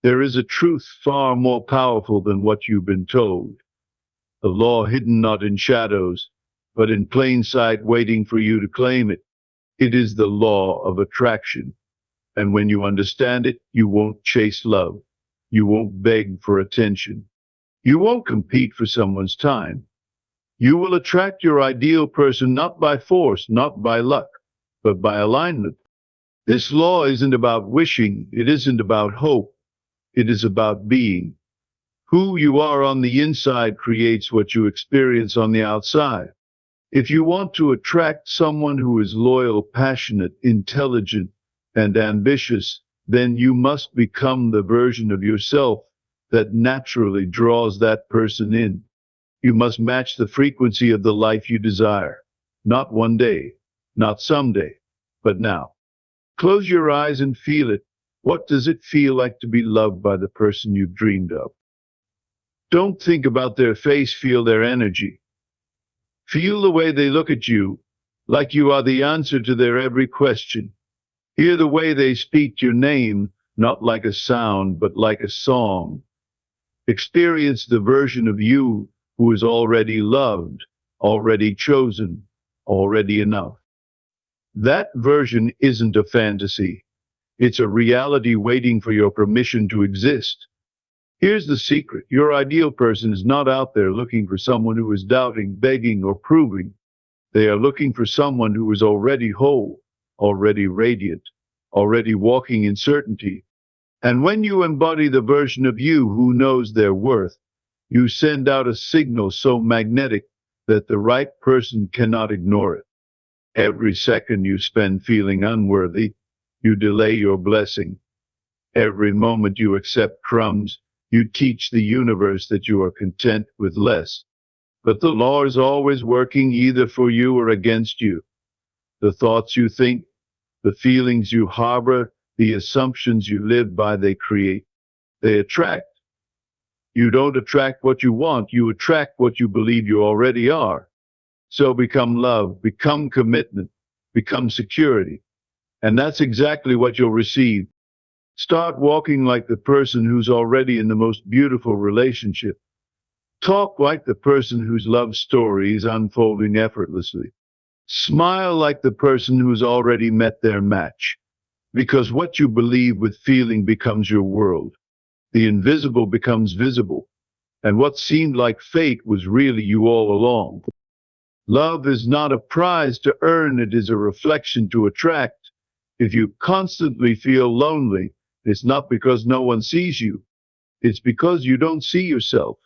There is a truth far more powerful than what you've been told. A law hidden not in shadows, but in plain sight waiting for you to claim it. It is the law of attraction. And when you understand it, you won't chase love. You won't beg for attention. You won't compete for someone's time. You will attract your ideal person not by force, not by luck, but by alignment. This law isn't about wishing. It isn't about hope. It is about being. Who you are on the inside creates what you experience on the outside. If you want to attract someone who is loyal, passionate, intelligent, and ambitious, then you must become the version of yourself that naturally draws that person in. You must match the frequency of the life you desire. Not one day, not someday, but now. Close your eyes and feel it. What does it feel like to be loved by the person you've dreamed of? Don't think about their face, feel their energy. Feel the way they look at you, like you are the answer to their every question. Hear the way they speak your name, not like a sound, but like a song. Experience the version of you who is already loved, already chosen, already enough. That version isn't a fantasy. It's a reality waiting for your permission to exist. Here's the secret. Your ideal person is not out there looking for someone who is doubting, begging, or proving. They are looking for someone who is already whole, already radiant, already walking in certainty. And when you embody the version of you who knows their worth, you send out a signal so magnetic that the right person cannot ignore it. Every second you spend feeling unworthy, you delay your blessing. Every moment you accept crumbs, you teach the universe that you are content with less. But the law is always working either for you or against you. The thoughts you think, the feelings you harbor, the assumptions you live by, they create. They attract. You don't attract what you want, you attract what you believe you already are. So become love, become commitment, become security. And that's exactly what you'll receive. Start walking like the person who's already in the most beautiful relationship. Talk like the person whose love story is unfolding effortlessly. Smile like the person who's already met their match. Because what you believe with feeling becomes your world. The invisible becomes visible. And what seemed like fate was really you all along. Love is not a prize to earn, it is a reflection to attract. If you constantly feel lonely, it's not because no one sees you. It's because you don't see yourself.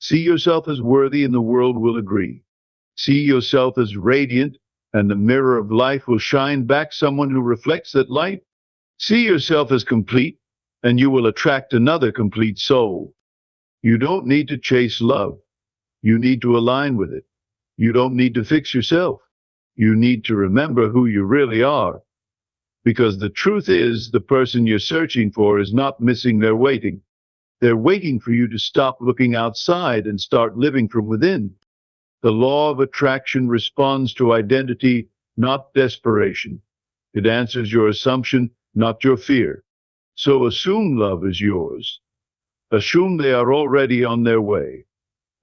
See yourself as worthy and the world will agree. See yourself as radiant and the mirror of life will shine back someone who reflects that light. See yourself as complete and you will attract another complete soul. You don't need to chase love. You need to align with it. You don't need to fix yourself. You need to remember who you really are. Because the truth is, the person you're searching for is not missing, they're waiting. They're waiting for you to stop looking outside and start living from within. The law of attraction responds to identity, not desperation. It answers your assumption, not your fear. So assume love is yours. Assume they are already on their way.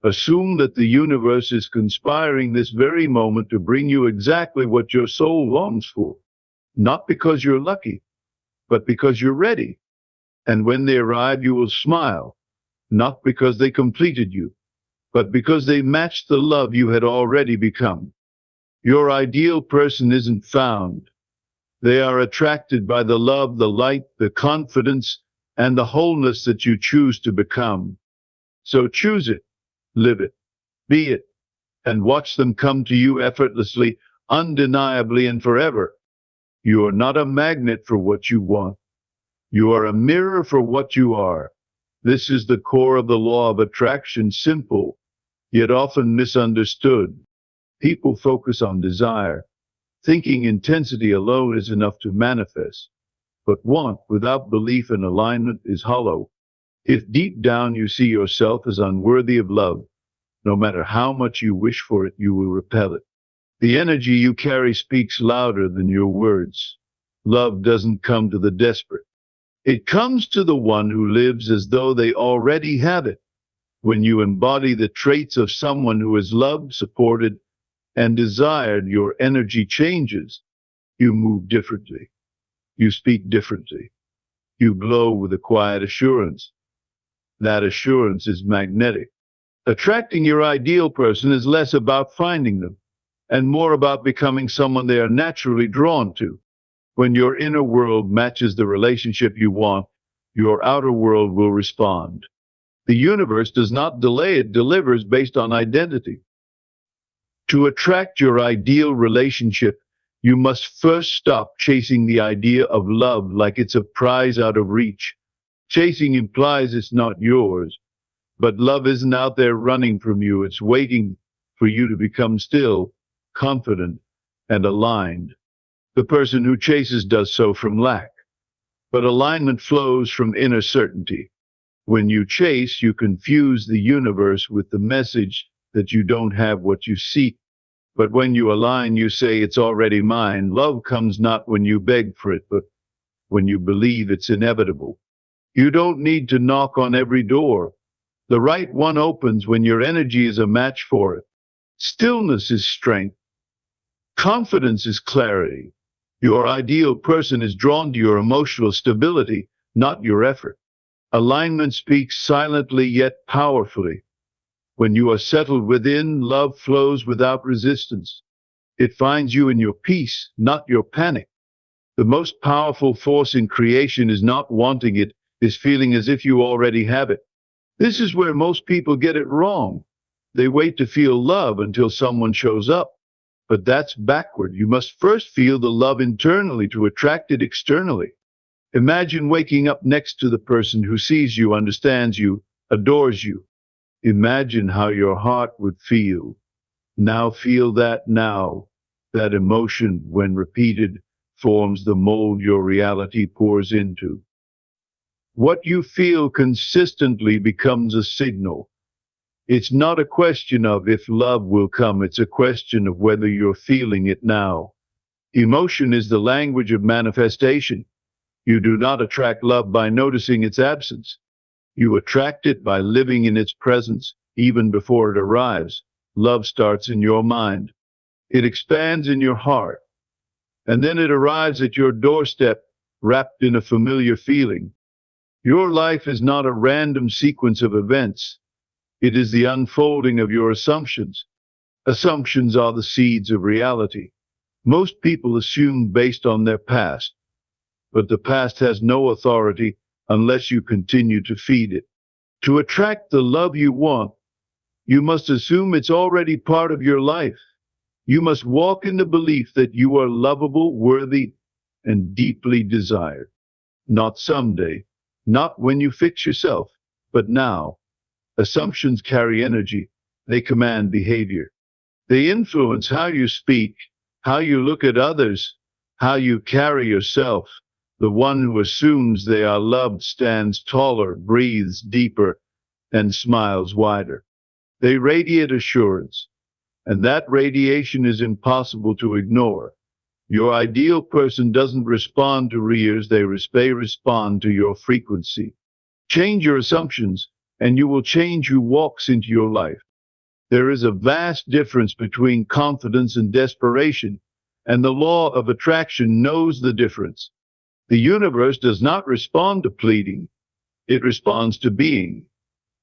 Assume that the universe is conspiring this very moment to bring you exactly what your soul longs for. Not because you're lucky, but because you're ready. And when they arrive, you will smile, not because they completed you, but because they matched the love you had already become. Your ideal person isn't found. They are attracted by the love, the light, the confidence, and the wholeness that you choose to become. So choose it, live it, be it, and watch them come to you effortlessly, undeniably, and forever. You are not a magnet for what you want. You are a mirror for what you are. This is the core of the law of attraction, simple, yet often misunderstood. People focus on desire, thinking intensity alone is enough to manifest. But want without belief and alignment is hollow. If deep down you see yourself as unworthy of love, no matter how much you wish for it, you will repel it. The energy you carry speaks louder than your words. Love doesn't come to the desperate. It comes to the one who lives as though they already have it. When you embody the traits of someone who is loved, supported, and desired, your energy changes. You move differently. You speak differently. You glow with a quiet assurance. That assurance is magnetic. Attracting your ideal person is less about finding them and more about becoming someone they are naturally drawn to. When your inner world matches the relationship you want, your outer world will respond. The universe does not delay, it delivers based on identity. To attract your ideal relationship, you must first stop chasing the idea of love like it's a prize out of reach. Chasing implies it's not yours, but love isn't out there running from you. It's waiting for you to become still, confident, and aligned. The person who chases does so from lack, but alignment flows from inner certainty. When you chase, you confuse the universe with the message that you don't have what you seek. But when you align, you say, it's already mine. Love comes not when you beg for it, but when you believe it's inevitable. You don't need to knock on every door. The right one opens when your energy is a match for it. Stillness is strength. Confidence is clarity. Your ideal person is drawn to your emotional stability, not your effort. Alignment speaks silently yet powerfully. When you are settled within, love flows without resistance. It finds you in your peace, not your panic. The most powerful force in creation is not wanting it, is feeling as if you already have it. This is where most people get it wrong. They wait to feel love until someone shows up. But that's backward. You must first feel the love internally to attract it externally. Imagine waking up next to the person who sees you, understands you, adores you. Imagine how your heart would feel. Now feel that now. That emotion, when repeated, forms the mold your reality pours into. What you feel consistently becomes a signal. It's not a question of if love will come, it's a question of whether you're feeling it now. Emotion is the language of manifestation. You do not attract love by noticing its absence. You attract it by living in its presence, even before it arrives. Love starts in your mind. It expands in your heart. And then it arrives at your doorstep, wrapped in a familiar feeling. Your life is not a random sequence of events. It is the unfolding of your assumptions. Assumptions are the seeds of reality. Most people assume based on their past, but the past has no authority unless you continue to feed it. To attract the love you want, you must assume it's already part of your life. You must walk in the belief that you are lovable, worthy, and deeply desired. Not someday, not when you fix yourself, but now. Assumptions carry energy. They command behavior. They influence how you speak, how you look at others, how you carry yourself. The one who assumes they are loved stands taller, breathes deeper, and smiles wider. They radiate assurance, and that radiation is impossible to ignore. Your ideal person doesn't respond to rears, they respond to your frequency. Change your assumptions, and you will change who walks into your life. There is a vast difference between confidence and desperation, and the law of attraction knows the difference. The universe does not respond to pleading, it responds to being.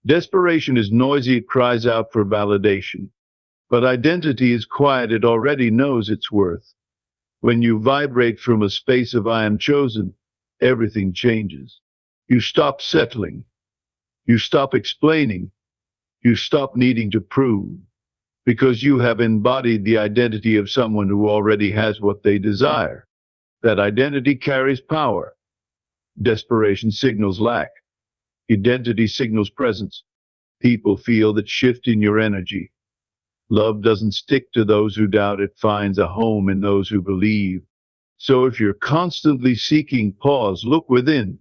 Desperation is noisy, it cries out for validation. But identity is quiet, it already knows its worth. When you vibrate from a space of I am chosen, everything changes. You stop settling. You stop explaining. You stop needing to prove. Because you have embodied the identity of someone who already has what they desire. That identity carries power. Desperation signals lack. Identity signals presence. People feel that shift in your energy. Love doesn't stick to those who doubt, it finds a home in those who believe. So if you're constantly seeking, pause, look within.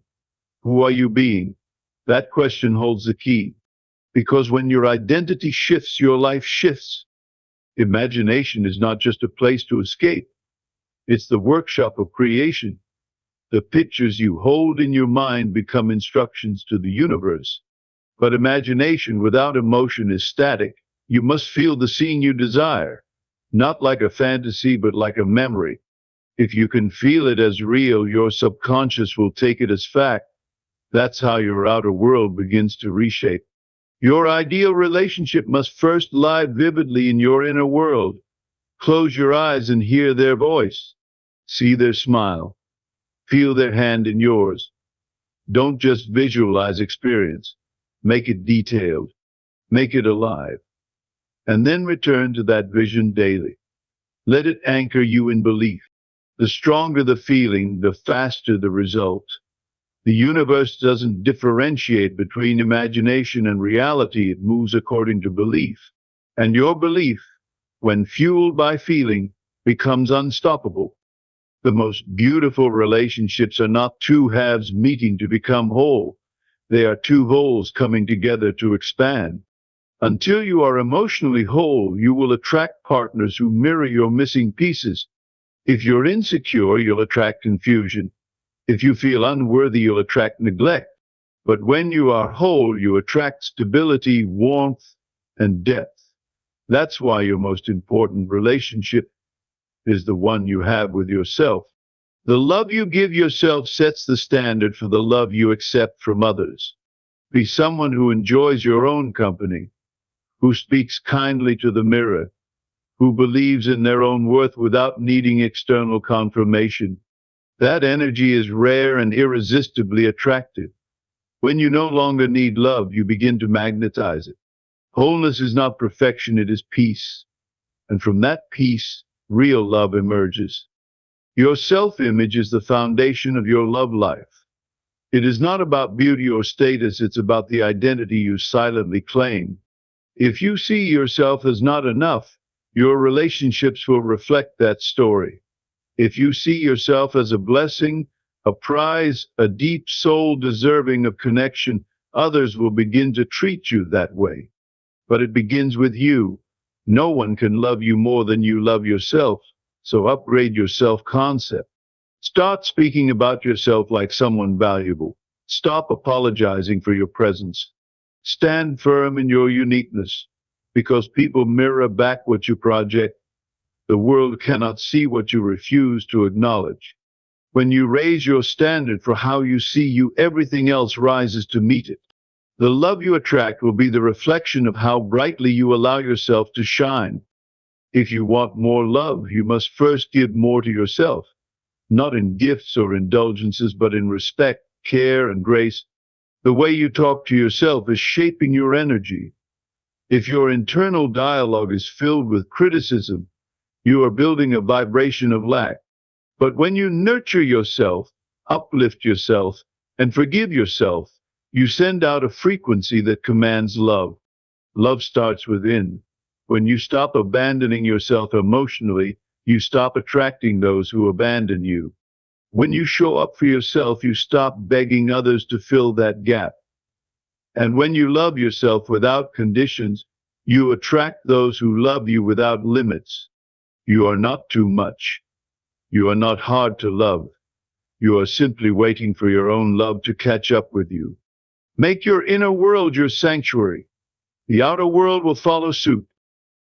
Who are you being? That question holds the key. Because when your identity shifts, your life shifts. Imagination is not just a place to escape. It's the workshop of creation. The pictures you hold in your mind become instructions to the universe. But imagination without emotion is static. You must feel the scene you desire, not like a fantasy, but like a memory. If you can feel it as real, your subconscious will take it as fact. That's how your outer world begins to reshape. Your ideal relationship must first lie vividly in your inner world. Close your eyes and hear their voice. See their smile. Feel their hand in yours. Don't just visualize experience. Make it detailed. Make it alive. And then return to that vision daily. Let it anchor you in belief. The stronger the feeling, the faster the result. The universe doesn't differentiate between imagination and reality. It moves according to belief. And your belief, when fueled by feeling, becomes unstoppable. The most beautiful relationships are not two halves meeting to become whole. They are two wholes coming together to expand. Until you are emotionally whole, you will attract partners who mirror your missing pieces. If you're insecure, you'll attract confusion. If you feel unworthy, you'll attract neglect. But when you are whole, you attract stability, warmth, and depth. That's why your most important relationship is the one you have with yourself. The love you give yourself sets the standard for the love you accept from others. Be someone who enjoys your own company, who speaks kindly to the mirror, who believes in their own worth without needing external confirmation. That energy is rare and irresistibly attractive. When you no longer need love, you begin to magnetize it. Wholeness is not perfection, it is peace. And from that peace, real love emerges. Your self-image is the foundation of your love life. It is not about beauty or status, it's about the identity you silently claim. If you see yourself as not enough, your relationships will reflect that story. If you see yourself as a blessing, a prize, a deep soul deserving of connection, others will begin to treat you that way. But it begins with you. No one can love you more than you love yourself, so upgrade your self-concept. Start speaking about yourself like someone valuable. Stop apologizing for your presence. Stand firm in your uniqueness, because people mirror back what you project. The world cannot see what you refuse to acknowledge. When you raise your standard for how you see you, everything else rises to meet it. The love you attract will be the reflection of how brightly you allow yourself to shine. If you want more love, you must first give more to yourself, not in gifts or indulgences, but in respect, care, and grace. The way you talk to yourself is shaping your energy. If your internal dialogue is filled with criticism, you are building a vibration of lack. But when you nurture yourself, uplift yourself, and forgive yourself, you send out a frequency that commands love. Love starts within. When you stop abandoning yourself emotionally, you stop attracting those who abandon you. When you show up for yourself, you stop begging others to fill that gap. And when you love yourself without conditions, you attract those who love you without limits. You are not too much. You are not hard to love. You are simply waiting for your own love to catch up with you. Make your inner world your sanctuary. The outer world will follow suit.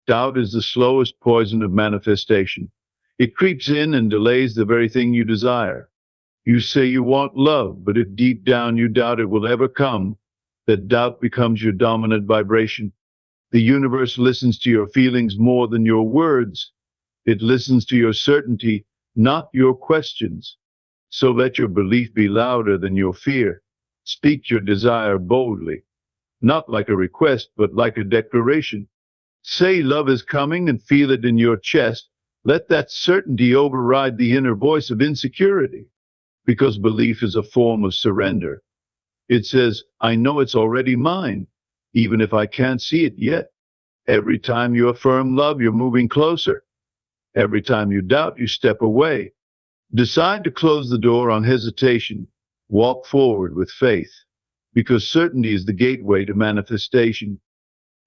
Doubt is the slowest poison of manifestation. It creeps in and delays the very thing you desire. You say you want love, but if deep down you doubt it will ever come, that doubt becomes your dominant vibration. The universe listens to your feelings more than your words. It listens to your certainty, not your questions. So let your belief be louder than your fear. Speak your desire boldly, not like a request, but like a declaration. Say love is coming and feel it in your chest. Let that certainty override the inner voice of insecurity, because belief is a form of surrender. It says, I know it's already mine, even if I can't see it yet. Every time you affirm love, you're moving closer. Every time you doubt, you step away. Decide to close the door on hesitation. Walk forward with faith, because certainty is the gateway to manifestation.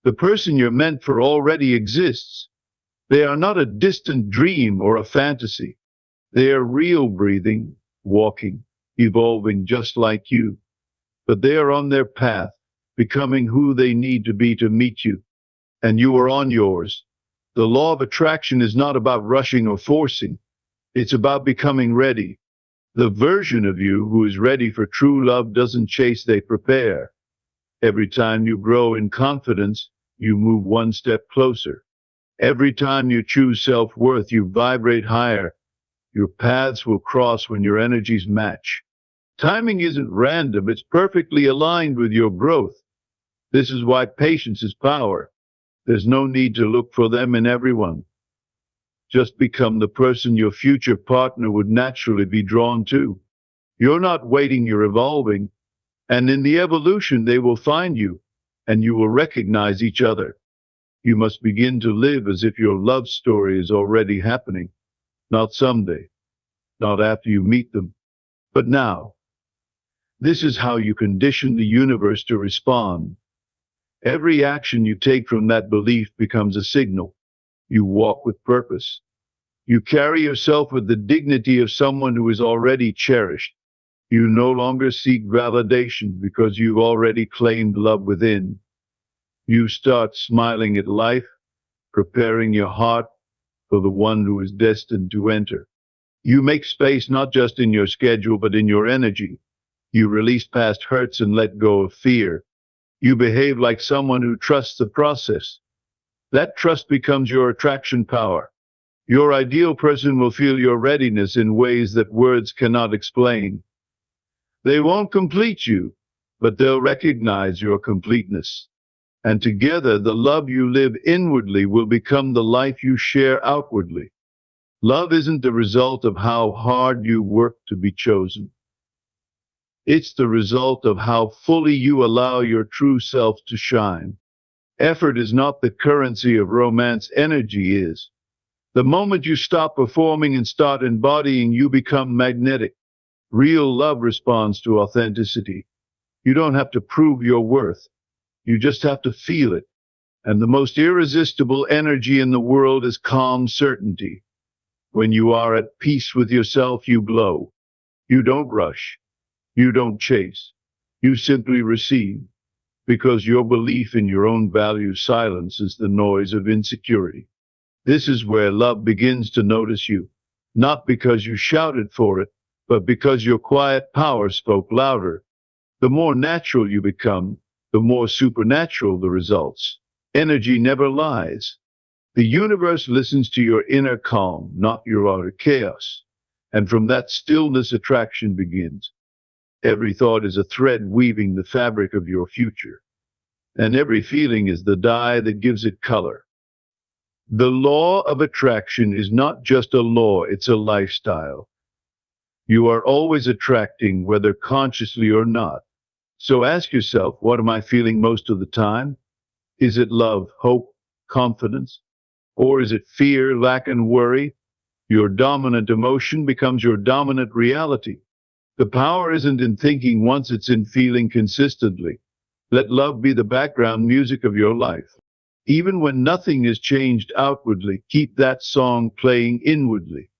The person you're meant for already exists. They are not a distant dream or a fantasy. They are real breathing, walking, evolving just like you. But they are on their path, becoming who they need to be to meet you, and you are on yours. The law of attraction is not about rushing or forcing. It's about becoming ready. The version of you who is ready for true love doesn't chase, they prepare. Every time you grow in confidence, you move one step closer. Every time you choose self-worth, you vibrate higher. Your paths will cross when your energies match. Timing isn't random, it's perfectly aligned with your growth. This is why patience is power. There's no need to look for them in everyone. Just become the person your future partner would naturally be drawn to. You're not waiting, you're evolving. And in the evolution, they will find you, and you will recognize each other. You must begin to live as if your love story is already happening, not someday, not after you meet them, but now. This is how you condition the universe to respond. Every action you take from that belief becomes a signal. You walk with purpose. You carry yourself with the dignity of someone who is already cherished. You no longer seek validation because you've already claimed love within. You start smiling at life, preparing your heart for the one who is destined to enter. You make space not just in your schedule, but in your energy. You release past hurts and let go of fear. You behave like someone who trusts the process. That trust becomes your attraction power. Your ideal person will feel your readiness in ways that words cannot explain. They won't complete you, but they'll recognize your completeness. And together, the love you live inwardly will become the life you share outwardly. Love isn't the result of how hard you work to be chosen. It's the result of how fully you allow your true self to shine. Effort is not the currency of romance, energy is. The moment you stop performing and start embodying, you become magnetic. Real love responds to authenticity. You don't have to prove your worth. You just have to feel it. And the most irresistible energy in the world is calm certainty. When you are at peace with yourself, you glow. You don't rush. You don't chase. You simply receive, because your belief in your own value silences the noise of insecurity. This is where love begins to notice you, not because you shouted for it, but because your quiet power spoke louder. The more natural you become, the more supernatural the results. Energy never lies. The universe listens to your inner calm, not your outer chaos. And from that stillness, attraction begins. Every thought is a thread weaving the fabric of your future, and every feeling is the dye that gives it color. The law of attraction is not just a law, it's a lifestyle. You are always attracting, whether consciously or not. So ask yourself, what am I feeling most of the time? Is it love, hope, confidence? Or is it fear, lack, and worry? Your dominant emotion becomes your dominant reality. The power isn't in thinking once, it's in feeling consistently. Let love be the background music of your life. Even when nothing is changed outwardly, keep that song playing inwardly.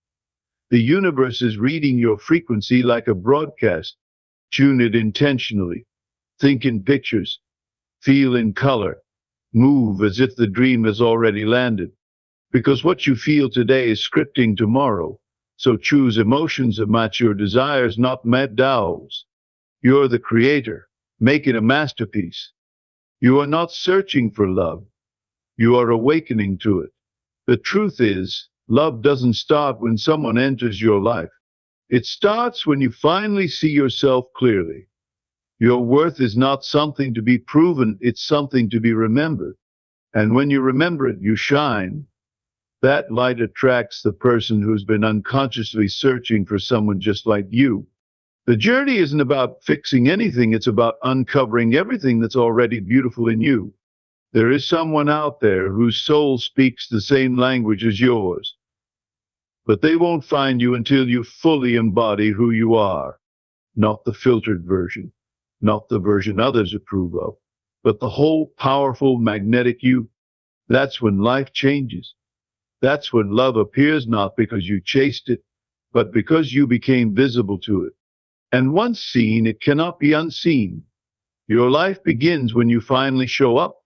The universe is reading your frequency like a broadcast. Tune it intentionally. Think in pictures. Feel in color. Move as if the dream has already landed. Because what you feel today is scripting tomorrow. So choose emotions that match your desires, not mad dows. You're the creator. Make it a masterpiece. You are not searching for love. You are awakening to it. The truth is, love doesn't start when someone enters your life. It starts when you finally see yourself clearly. Your worth is not something to be proven, it's something to be remembered. And when you remember it, you shine. That light attracts the person who's been unconsciously searching for someone just like you. The journey isn't about fixing anything, it's about uncovering everything that's already beautiful in you. There is someone out there whose soul speaks the same language as yours. But they won't find you until you fully embody who you are. Not the filtered version, not the version others approve of, but the whole powerful magnetic you. That's when life changes. That's when love appears, not because you chased it, but because you became visible to it. And once seen, it cannot be unseen. Your life begins when you finally show up,